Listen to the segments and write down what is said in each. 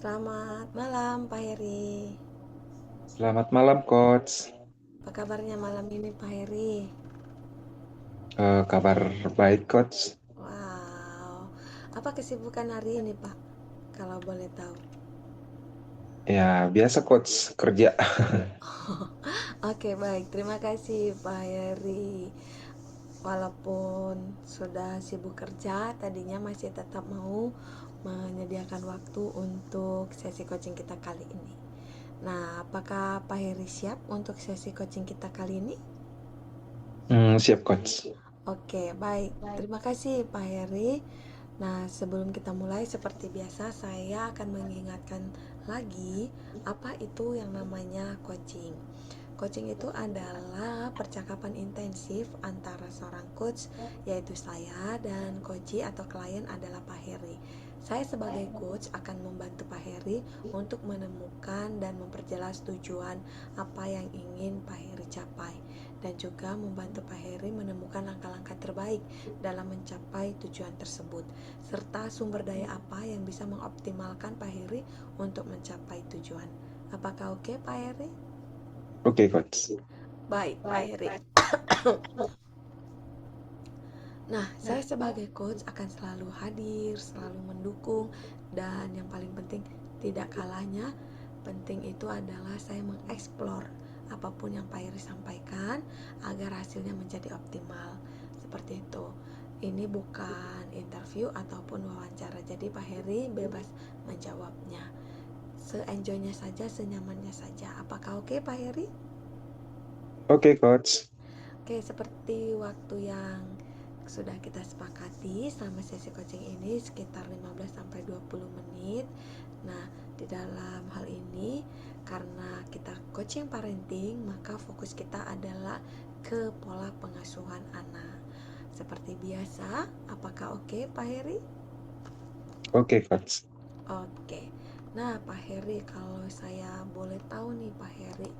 Selamat malam Pak Heri. Selamat malam, Coach. Apa kabarnya malam ini Pak Heri? Kabar baik, Coach. Wow, apa kesibukan hari ini Pak? Kalau boleh tahu. Ya, biasa, Coach. Kerja. Oke baik, terima kasih Pak Heri. Walaupun sudah sibuk kerja, tadinya masih tetap mau menyediakan waktu untuk sesi coaching kita kali ini. Nah, apakah Pak Heri siap untuk sesi coaching kita kali ini? Siap, Coach. Oke, baik. Terima kasih Pak Heri. Nah, sebelum kita mulai seperti biasa saya akan mengingatkan lagi apa itu yang namanya coaching. Coaching itu adalah percakapan intensif antara seorang coach, yaitu saya, dan coachee atau klien adalah Pak Heri. Saya sebagai coach akan membantu Pak Heri untuk menemukan dan memperjelas tujuan apa yang ingin Pak Heri capai, dan juga membantu Pak Heri menemukan langkah-langkah terbaik dalam mencapai tujuan tersebut, serta sumber daya apa yang bisa mengoptimalkan Pak Heri untuk mencapai tujuan. Apakah oke Pak Heri? Oke, Coach. Baik, Pak Heri. Nah, saya sebagai coach akan selalu hadir, selalu mendukung, dan yang paling penting tidak kalahnya penting itu adalah saya mengeksplor apapun yang Pak Heri sampaikan agar hasilnya menjadi optimal. Seperti itu. Ini bukan interview ataupun wawancara, jadi Pak Heri bebas menjawabnya. Se-enjoynya saja, senyamannya saja. Apakah oke Pak Heri? Oke, Coach. Oke, seperti waktu yang sudah kita sepakati selama sesi coaching ini sekitar 15 sampai 20 menit. Nah, di dalam hal ini karena kita coaching parenting, maka fokus kita adalah ke pola pengasuhan anak. Seperti biasa, apakah oke Pak Heri? Oke, Coach. Oke. Nah, Pak Heri, kalau saya boleh tahu nih Pak Heri,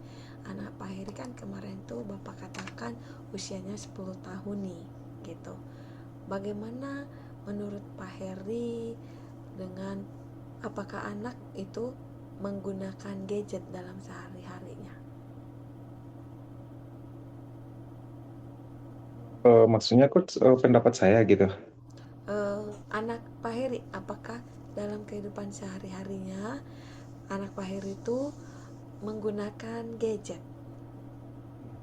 anak Pak Heri kan kemarin tuh Bapak katakan usianya 10 tahun nih, gitu. Bagaimana menurut Pak Heri dengan apakah anak itu menggunakan gadget dalam sehari-harinya? Maksudnya, Coach, pendapat saya gitu. Anak Pak Heri, apakah dalam kehidupan sehari-harinya anak Pak Heri itu menggunakan gadget?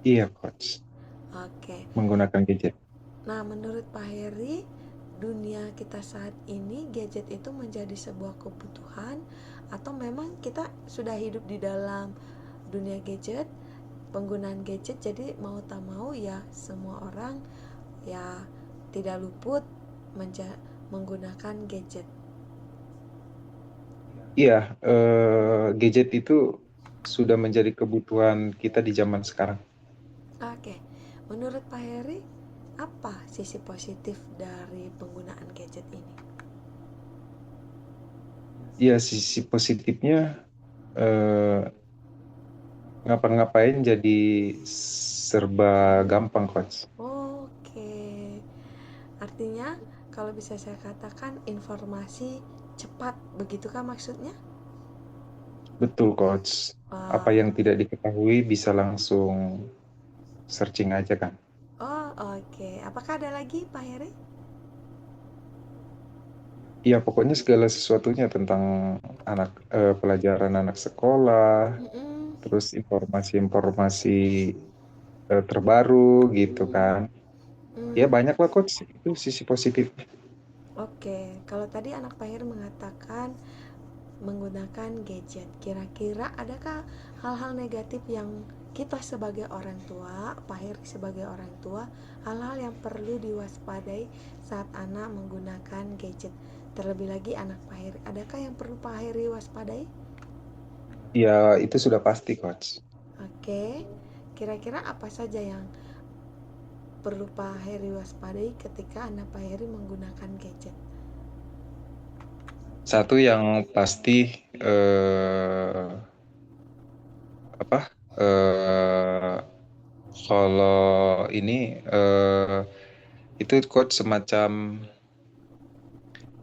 Iya, Coach. Oke. Menggunakan gadget. Nah, menurut Pak Heri, dunia kita saat ini gadget itu menjadi sebuah kebutuhan atau memang kita sudah hidup di dalam dunia gadget, penggunaan gadget, jadi mau tak mau ya semua orang ya tidak luput menggunakan gadget. Iya, gadget itu sudah menjadi kebutuhan kita di zaman sekarang. Oke, menurut Pak Heri, apa sisi positif dari penggunaan gadget ini? Iya, sisi positifnya eh, ngapa-ngapain jadi serba gampang, Coach. Oke, artinya kalau bisa saya katakan informasi cepat, begitukah maksudnya? Betul, Coach. Apa Wah, yang tidak diketahui bisa langsung searching aja kan. oh oke. Apakah ada lagi Pak Heri? Iya, pokoknya segala sesuatunya tentang pelajaran anak sekolah, Mm-mm, terus informasi-informasi terbaru gitu kan. Ya mm. banyak lah coach, itu sisi positif. Oke, kalau tadi anak Pak Heri mengatakan menggunakan gadget, kira-kira adakah hal-hal negatif yang kita sebagai orang tua, Pak Heri sebagai orang tua, hal-hal yang perlu diwaspadai saat anak menggunakan gadget? Terlebih lagi anak Pak Heri, adakah yang perlu Pak Heri waspadai? Ya itu sudah pasti coach. Oke, kira-kira apa saja yang perlu Pak Heri waspadai ketika anak Pak Heri menggunakan gadget? Satu yang pasti eh, apa? eh Kalau ini itu coach semacam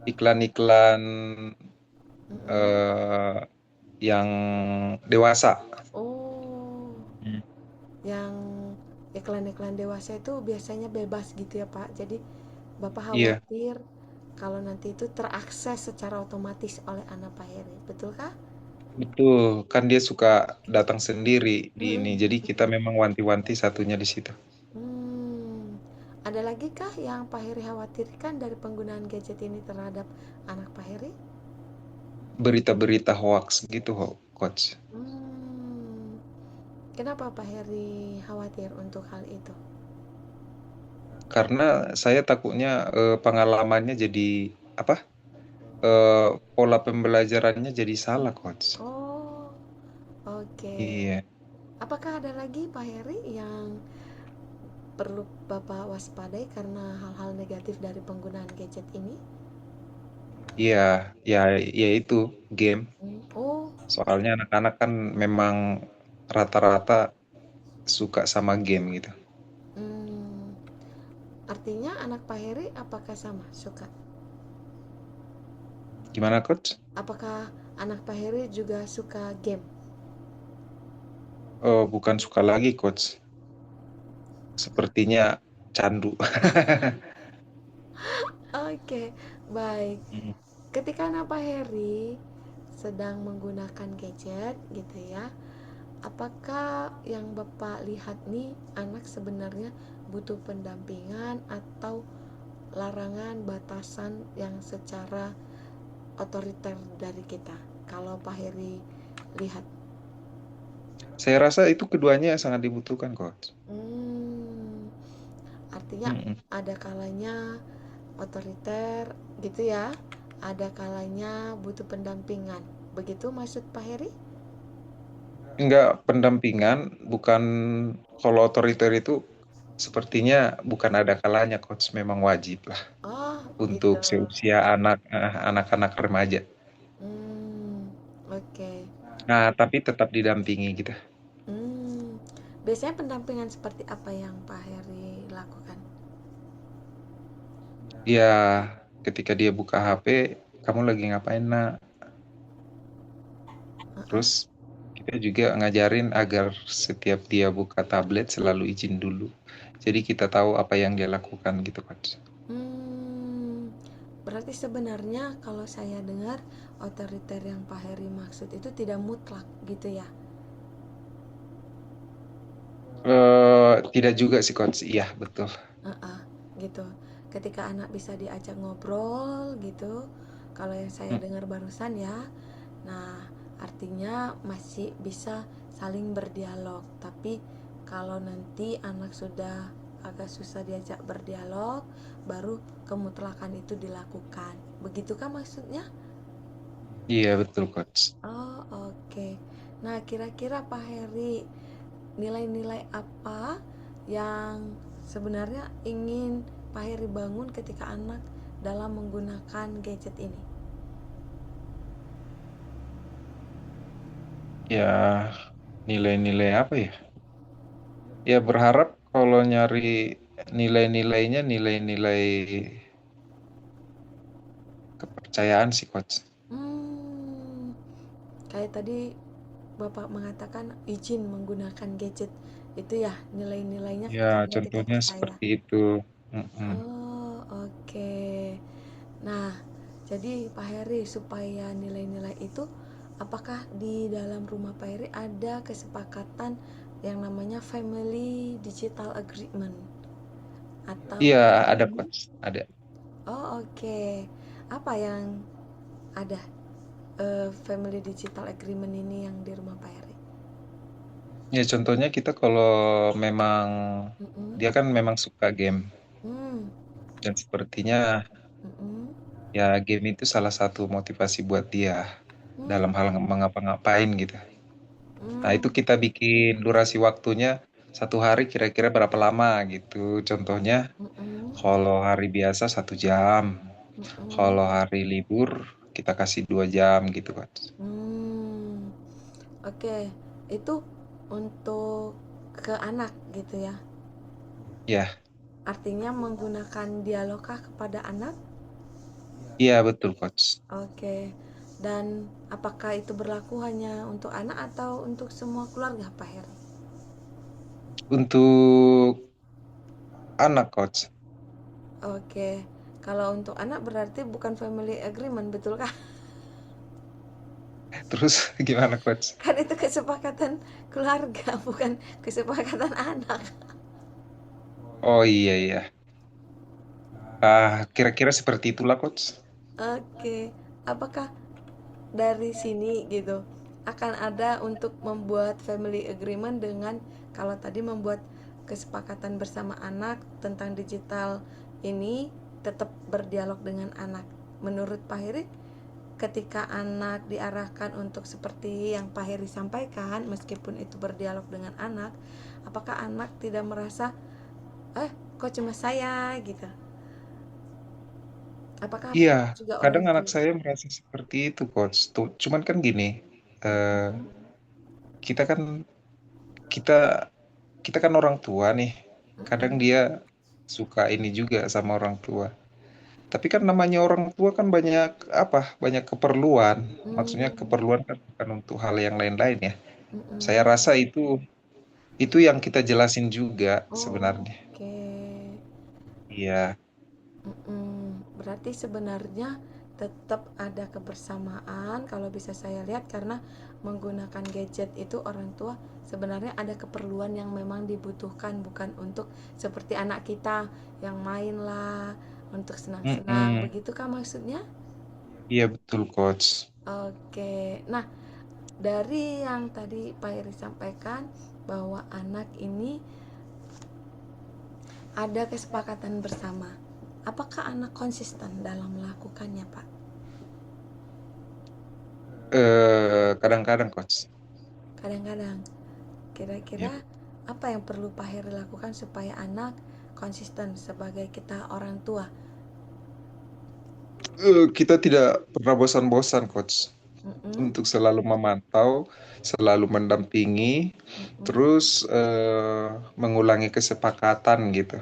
iklan-iklan Mm-mm. eh, yang dewasa. Oh, Hmm. yang iklan-iklan dewasa itu biasanya bebas gitu ya Pak. Jadi Bapak Iya, khawatir kalau nanti itu terakses secara otomatis oleh anak Pak Heri, betul kah? betul. Kan dia suka datang sendiri di ini. Mm-mm. Jadi kita memang wanti-wanti satunya di situ. Hmm. Ada lagi kah yang Pak Heri khawatirkan dari penggunaan gadget ini terhadap anak Pak Heri? Berita-berita hoax gitu, Coach. Hmm. Kenapa Pak Heri khawatir untuk hal itu? Karena saya takutnya pengalamannya jadi apa? Pola pembelajarannya jadi salah, Coach. Oh, oke. Iya, Apakah ada lagi Pak Heri yang perlu Bapak waspadai karena hal-hal negatif dari penggunaan gadget ini? iya, ya, ya itu game. Oh, Soalnya anak-anak kan memang rata-rata suka sama game gitu. hmm, artinya anak Pak Heri apakah sama suka? Gimana, Coach? Apakah anak Pak Heri juga suka game? Oh, bukan suka lagi, Coach. Sepertinya candu. Oke, baik. Hmm. Ketika anak Pak Heri sedang menggunakan gadget gitu ya, apakah yang Bapak lihat nih anak sebenarnya butuh pendampingan atau larangan batasan yang secara otoriter dari kita? Kalau Pak Heri lihat, Saya rasa itu keduanya sangat dibutuhkan, Coach. hmm, artinya Mm-mm. ada kalanya otoriter gitu ya, ada kalanya butuh pendampingan. Begitu maksud Pak Heri? Enggak, pendampingan bukan, kalau otoriter itu sepertinya bukan ada kalanya, Coach. Memang wajib lah Oh, untuk gitu. seusia anak-anak remaja. Hmm, oke. Nah, tapi tetap didampingi gitu. Hmm, biasanya pendampingan seperti apa yang Pak Heri lakukan? Ya, ketika dia buka HP, kamu lagi ngapain, nak? Heeh. Terus kita juga ngajarin agar setiap dia buka tablet selalu izin dulu. Jadi kita tahu apa yang dia lakukan gitu, Coach. Hmm, berarti sebenarnya kalau saya dengar otoriter yang Pak Heri maksud itu tidak mutlak gitu ya? Tidak juga sih, Coach. Iya, betul. Heeh, gitu. Ketika anak bisa diajak ngobrol gitu, kalau yang saya Hmm. dengar barusan ya, nah artinya masih bisa saling berdialog. Tapi kalau nanti anak sudah agak susah diajak berdialog, baru kemutlakan itu dilakukan. Begitukah maksudnya? Iya, betul, Coach. Oh, oke. Nah, kira-kira Pak Heri, nilai-nilai apa yang sebenarnya ingin Pak Heri bangun ketika anak dalam menggunakan gadget ini? Ya, nilai-nilai apa ya? Ya, berharap kalau nyari nilai-nilainya, nilai-nilai kepercayaan sih, Coach. Hmm, kayak tadi Bapak mengatakan izin menggunakan gadget itu ya nilai-nilainya Ya, karena kita contohnya percaya. seperti itu. Mm-mm. Oh, oke. Nah, jadi Pak Heri supaya nilai-nilai itu apakah di dalam rumah Pak Heri ada kesepakatan yang namanya family digital agreement atau Iya, ada, Coach. Ada. oh oke. Apa yang ada family digital agreement ini yang di rumah Pak Heri? Ya, contohnya kita kalau memang Mm-mm. dia kan memang suka game, Hmm. dan sepertinya Mm-mm. ya game itu salah satu motivasi buat dia Hmm. dalam hal mengapa-ngapain gitu. Nah, itu Hmm. kita bikin durasi waktunya satu hari kira-kira berapa lama gitu. Contohnya Mm-mm. kalau hari biasa 1 jam, Mm-mm. kalau hari libur kita kasih 2 jam gitu, Coach. Hmm. Oke, itu untuk ke anak gitu ya. Ya, Artinya menggunakan dialogkah kepada anak? iya betul, Coach. Oke. Dan apakah itu berlaku hanya untuk anak atau untuk semua keluarga, Pak Heri? Untuk anak, Coach. Oke, kalau untuk anak berarti bukan family agreement, betulkah? Terus gimana, Coach? Kan itu kesepakatan keluarga, bukan kesepakatan anak. Oh iya iya. Kira-kira seperti itulah, Coach. Oke, apakah dari sini gitu akan ada untuk membuat family agreement dengan kalau tadi membuat kesepakatan bersama anak tentang digital ini tetap berdialog dengan anak. Menurut Pak Heri, ketika anak diarahkan untuk seperti yang Pak Heri sampaikan, meskipun itu berdialog dengan anak, apakah anak tidak merasa, kok cuma saya gitu? Apakah Iya, juga orang kadang anak tua? saya merasa seperti itu, Coach. Tuh, cuman kan gini, eh, kita kan kita kita kan orang tua nih. Kadang Mm-mm. dia suka ini juga sama orang tua. Tapi kan namanya orang tua kan banyak apa? Banyak keperluan. Maksudnya Hmm, keperluan kan bukan untuk hal yang lain-lain ya. Saya mm-mm. rasa itu yang kita jelasin juga sebenarnya. Oke. Iya, Berarti sebenarnya tetap ada kebersamaan kalau bisa saya lihat, karena menggunakan gadget itu orang tua sebenarnya ada keperluan yang memang dibutuhkan, bukan untuk seperti anak kita yang main lah untuk senang-senang. mm-mm. Begitukah maksudnya? Iya betul, Coach. Oke. Nah, dari yang tadi Pak Eri sampaikan bahwa anak ini ada kesepakatan bersama. Apakah anak konsisten dalam melakukannya, Pak? Kadang-kadang, Coach. Kadang-kadang. Ya. Kira-kira apa yang perlu Pak Heri lakukan supaya anak konsisten sebagai kita orang tua? Kita tidak pernah bosan-bosan, Coach, Mm-mm, untuk selalu memantau, selalu mendampingi, mm-mm. terus mengulangi kesepakatan gitu.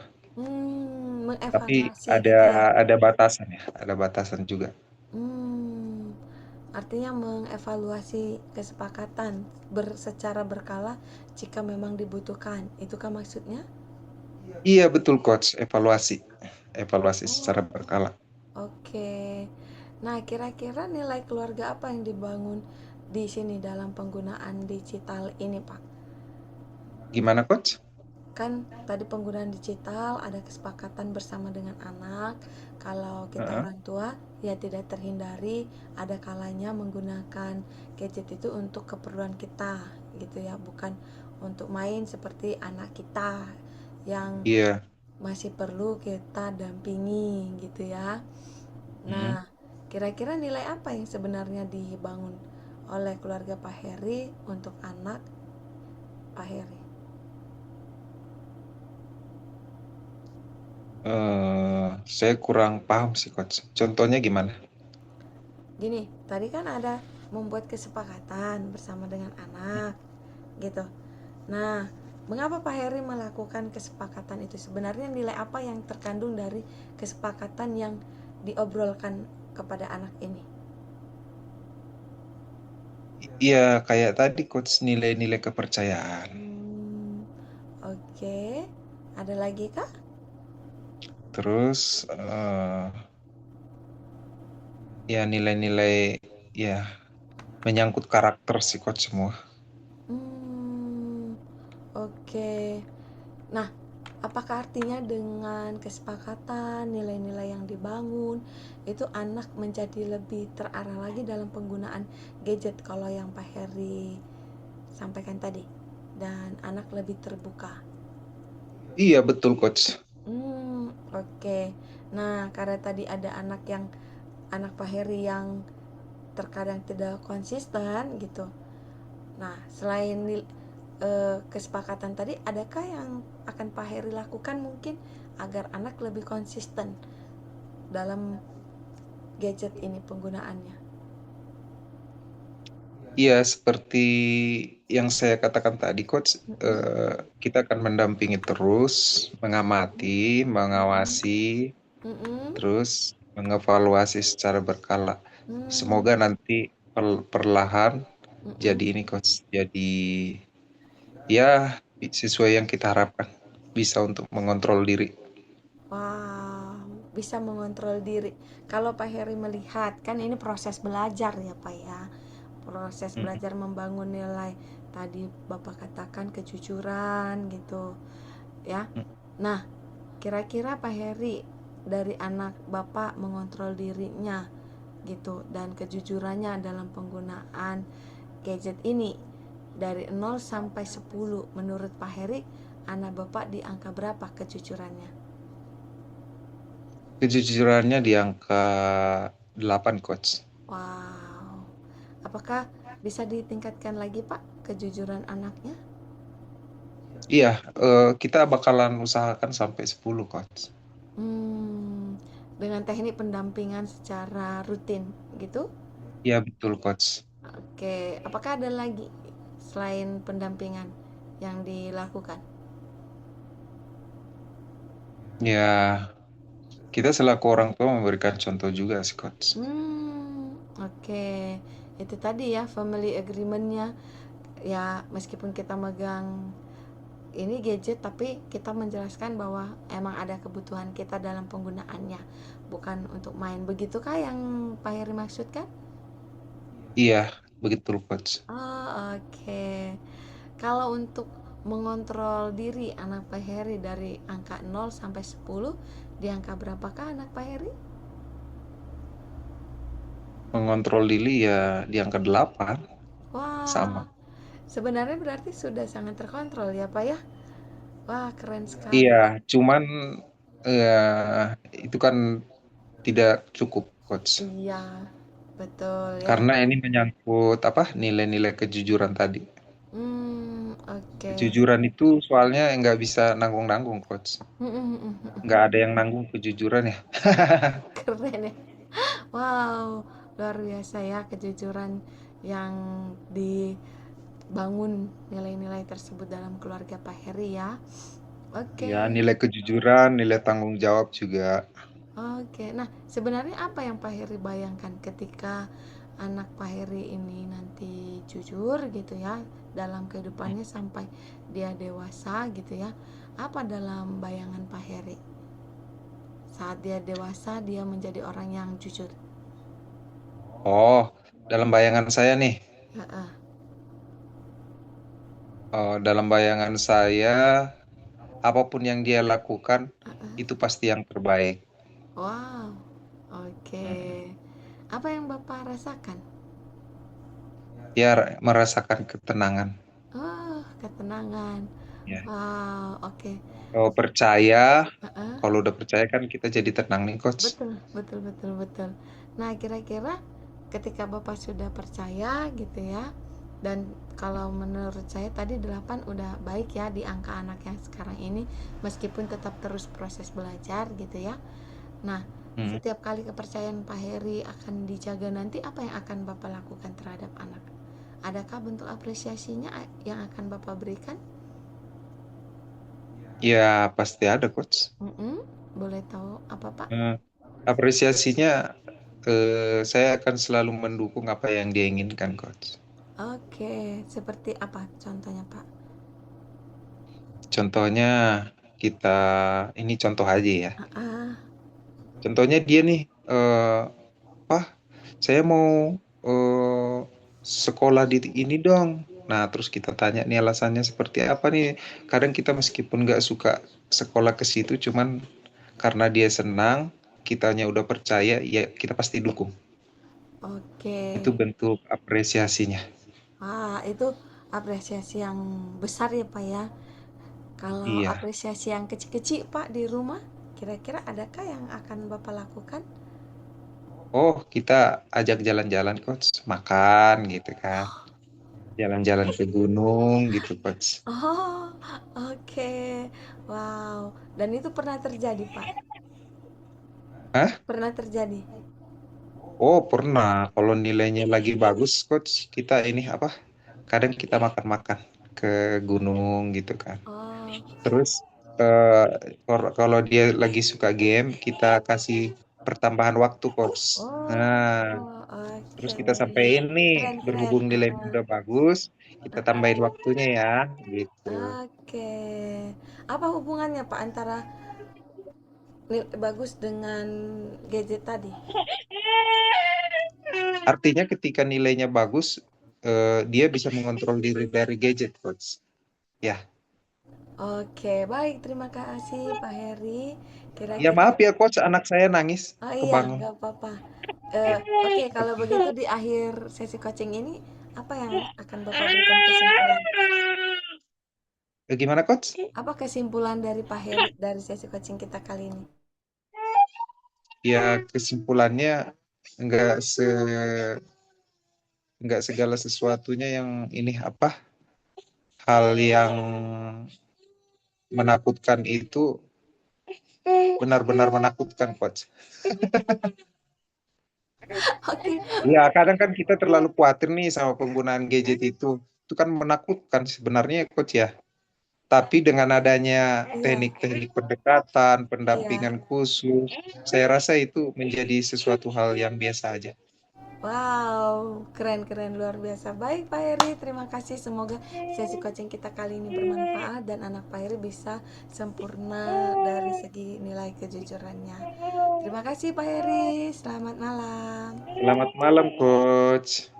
Tapi Mengevaluasi ada gitu ya. ada batasan ya, ada batasan juga. Hmm, artinya mengevaluasi kesepakatan secara berkala jika memang dibutuhkan. Itukah maksudnya? Iya betul, Coach, evaluasi, evaluasi secara Oh, berkala. oke. Nah, kira-kira nilai keluarga apa yang dibangun di sini dalam penggunaan digital ini, Pak? Gimana, Coach? Kan tadi penggunaan digital ada kesepakatan bersama dengan anak. Kalau kita Heeh. orang tua, ya tidak terhindari ada kalanya menggunakan gadget itu untuk keperluan kita gitu ya, bukan untuk main seperti anak kita yang Iya. masih perlu kita dampingi gitu ya. Nah, Mm. kira-kira nilai apa yang sebenarnya dibangun oleh keluarga Pak Heri untuk anak Pak Heri? Saya kurang paham sih, Coach. Contohnya gimana? Gini, tadi kan ada membuat kesepakatan bersama dengan anak gitu. Nah, mengapa Pak Heri melakukan kesepakatan itu? Sebenarnya nilai apa yang terkandung dari kesepakatan yang diobrolkan kepada anak ini? Iya, kayak tadi, Coach, nilai-nilai kepercayaan. Hmm, oke. Ada lagi kah? Terus ya nilai-nilai ya menyangkut karakter sih, Coach, semua. Hmm, oke. Nah, apakah artinya dengan kesepakatan nilai-nilai yang dibangun itu anak menjadi lebih terarah lagi dalam penggunaan gadget kalau yang Pak Heri sampaikan tadi, dan anak lebih terbuka? Iya, betul, Coach. Oke. Nah, karena tadi ada anak Pak Heri yang terkadang tidak konsisten gitu. Nah, selain kesepakatan tadi, adakah yang akan Pak Heri lakukan mungkin agar anak lebih konsisten dalam gadget ini penggunaannya? Iya, seperti yang saya katakan tadi, Coach, Mm-mm, kita akan mendampingi terus, mengamati, mm-mm, mengawasi, mm-mm. terus mengevaluasi secara berkala. Hmm, Semoga nanti perlahan jadi mm-mm. ini coach, jadi ya sesuai yang kita harapkan, bisa untuk mengontrol diri. Wah, bisa mengontrol diri. Kalau Pak Heri melihat, kan ini proses belajar ya Pak ya. Proses Mm. belajar membangun nilai. Tadi Bapak katakan kejujuran gitu ya. Nah, kira-kira Pak Heri dari anak Bapak mengontrol dirinya gitu dan kejujurannya dalam penggunaan gadget ini dari 0 sampai 10, menurut Pak Heri anak Bapak di angka berapa kejujurannya? Kejujurannya di angka 8 coach. Wow. Apakah bisa ditingkatkan lagi Pak kejujuran anaknya? Iya, kita bakalan usahakan sampai 10 coach. Hmm, dengan teknik pendampingan secara rutin gitu? Iya betul coach. Oke, apakah ada lagi selain pendampingan yang dilakukan? Ya, kita selaku orang tua memberikan contoh juga sih coach. Oke. Itu tadi ya family agreement-nya. Ya, meskipun kita megang ini gadget tapi kita menjelaskan bahwa emang ada kebutuhan kita dalam penggunaannya, bukan untuk main. Begitukah yang Pak Heri maksudkan? Iya, begitu coach. Oh, oke. Kalau untuk mengontrol diri anak Pak Heri dari angka 0 sampai 10, di angka berapakah anak Pak Heri? Mengontrol diri ya di angka 8 sama. Wah, sebenarnya berarti sudah sangat terkontrol ya Pak ya. Wah, keren Iya, sekali. cuman itu kan tidak cukup coach. Iya, betul ya. Karena ini menyangkut apa nilai-nilai kejujuran tadi. Oke. Kejujuran itu soalnya nggak bisa nanggung-nanggung coach. Nggak ada yang nanggung kejujuran ya. Keren ya. Wow, luar biasa ya kejujuran yang dibangun nilai-nilai tersebut dalam keluarga Pak Heri ya. Ya, Oke. nilai kejujuran, nilai tanggung jawab juga. Oke. Nah, sebenarnya apa yang Pak Heri bayangkan ketika anak Pak Heri ini nanti jujur gitu ya dalam kehidupannya sampai dia dewasa gitu ya. Apa dalam bayangan Pak Heri? Saat dia dewasa dia menjadi orang yang jujur. Oh, dalam bayangan saya nih, Heeh. dalam bayangan saya, apapun yang dia lakukan itu pasti yang terbaik. Wow. Oke. Mm. Apa yang Bapak rasakan? Dia merasakan ketenangan. Oh, ketenangan. Ya. Wow, oke. Kalau percaya, Heeh. kalau udah percaya kan kita jadi tenang nih, coach. Betul, betul, betul, betul. Nah, kira-kira ketika Bapak sudah percaya gitu ya, dan kalau menurut saya tadi 8 udah baik ya di angka anak yang sekarang ini, meskipun tetap terus proses belajar gitu ya. Nah, Mm. setiap kali kepercayaan Pak Heri akan dijaga nanti, apa yang akan Bapak lakukan terhadap anak? Adakah bentuk apresiasinya yang akan Bapak berikan? Ya, pasti ada, coach. Mm-mm. Boleh tahu apa Pak? Eh, apresiasinya, saya akan selalu mendukung apa yang dia inginkan, coach. Oke, seperti apa contohnya Pak? Contohnya, kita, ini contoh aja ya. Ah, ah. Contohnya dia nih, Pak, saya mau eh, sekolah di ini dong. Nah, terus kita tanya nih alasannya seperti apa nih. Kadang kita meskipun nggak suka sekolah ke situ, cuman karena dia senang, kitanya udah percaya, ya kita pasti dukung. Oke. Itu bentuk apresiasinya. Wah, itu apresiasi yang besar ya Pak ya. Kalau Iya. apresiasi yang kecil-kecil Pak di rumah, kira-kira adakah yang akan Bapak lakukan? Oh, kita ajak jalan-jalan, coach. Makan gitu kan. Jalan-jalan ke gunung gitu, coach. Oh, oke. Wow. Dan itu pernah terjadi, Pak? Hah? Pernah terjadi? Oh, pernah. Kalau nilainya lagi bagus, coach, kita ini apa? Kadang kita makan-makan ke gunung gitu kan. Oh, Terus eh, kalau dia lagi suka game, kita kasih pertambahan waktu, coach. oh, Nah, terus Oke, kita sampein nih, keren keren. berhubung nilainya udah bagus, kita tambahin waktunya ya, gitu. Oke, apa hubungannya Pak antara bagus dengan gadget tadi? Artinya ketika nilainya bagus, dia bisa mengontrol diri dari gadget, Coach. Ya, Oke, baik. Terima kasih Pak Heri. ya Kira-kira, maaf ya, Coach, anak saya nangis, oh iya, kebangun. nggak apa-apa. Oke, kalau begitu di akhir sesi coaching ini, apa yang akan Bapak berikan kesimpulan? Gimana, Coach? Apa kesimpulan dari Pak Heri dari sesi coaching kita kali ini? Ya kesimpulannya nggak se nggak segala sesuatunya yang ini apa hal yang menakutkan itu benar-benar menakutkan, Coach. Oke, Ya kadang kan kita terlalu khawatir nih sama penggunaan gadget itu. Itu kan menakutkan sebenarnya, Coach ya. Tapi dengan adanya iya, teknik-teknik pendekatan, iya. pendampingan khusus, saya rasa itu menjadi sesuatu hal yang biasa aja. Wow, keren-keren luar biasa. Baik Pak Heri, terima kasih. Semoga sesi coaching kita kali ini bermanfaat dan anak Pak Heri bisa sempurna dari segi nilai kejujurannya. Terima kasih Pak Heri, selamat malam. Selamat malam, Coach.